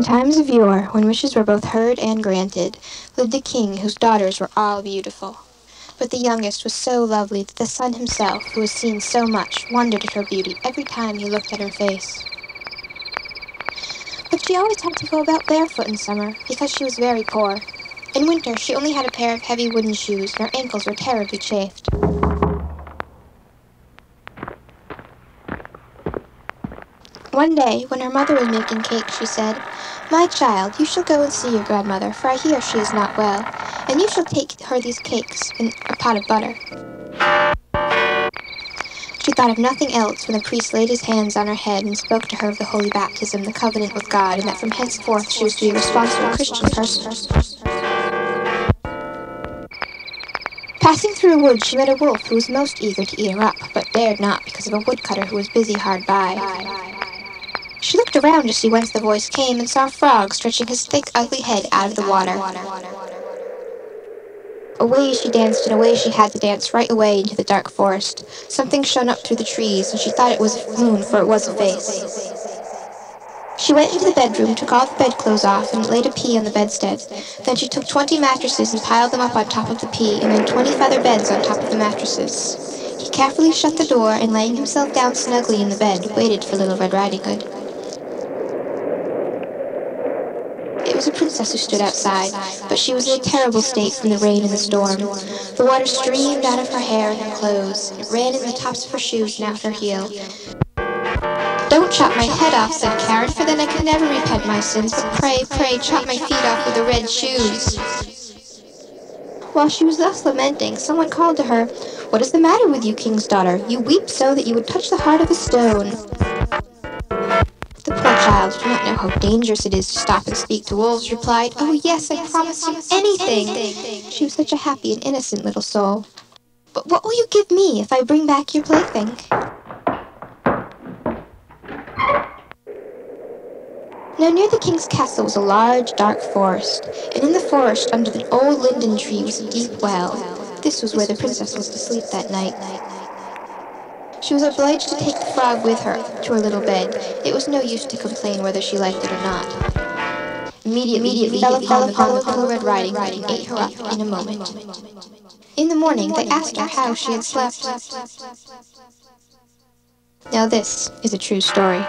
In times of yore, when wishes were both heard and granted, lived a king whose daughters were all beautiful. But the youngest was so lovely that the sun himself, who was seen so much, wondered at her beauty every time he looked at her face. But she always had to go about barefoot in summer, because she was very poor. In winter, she only had a pair of heavy wooden shoes, and her ankles were terribly chafed. One day, when her mother was making cake, she said, "My child, you shall go and see your grandmother, for I hear she is not well, and you shall take her these cakes and a pot of butter." She thought of nothing else when the priest laid his hands on her head and spoke to her of the holy baptism, the covenant with God, and that from henceforth she was to be a responsible Christian person. Passing through a wood, she met a wolf who was most eager to eat her up, but dared not because of a woodcutter who was busy hard by. She looked around to see whence the voice came, and saw a frog stretching his thick, ugly head out of the water. Away she danced, and away she had to dance right away into the dark forest. Something shone up through the trees, and she thought it was a moon, for it was a face. She went into the bedroom, took all the bedclothes off, and laid a pea on the bedstead. Then she took 20 mattresses and piled them up on top of the pea, and then 20 feather beds on top of the mattresses. He carefully shut the door, and laying himself down snugly in the bed, waited for Little Red Riding Hood. It was a princess who stood outside, but she was in a terrible state from the rain and the storm. The water streamed out of her hair and her clothes, and it ran in the tops of her shoes and out her heel. "Don't chop my head off," said Karen, "for then I can never repent my sins, but pray, pray, chop my feet off with the red shoes." While she was thus lamenting, someone called to her, "What is the matter with you, king's daughter? You weep so that you would touch the heart of a stone." The poor child, who did not know how dangerous it is to stop and speak to wolves, replied, "Oh yes, I promise you anything." She was such a happy and innocent little soul. "But what will you give me if I bring back your plaything?" Now near the king's castle was a large, dark forest, and in the forest under the old linden tree was a deep well. This was where the princess was to sleep that night. She was obliged to take the frog with her to her little bed. It was no use to complain whether she liked it or not. Immediately he fell upon the Little Red Riding Hood and ate her up in a moment. In the morning they asked her how she had slept. Now this is a true story.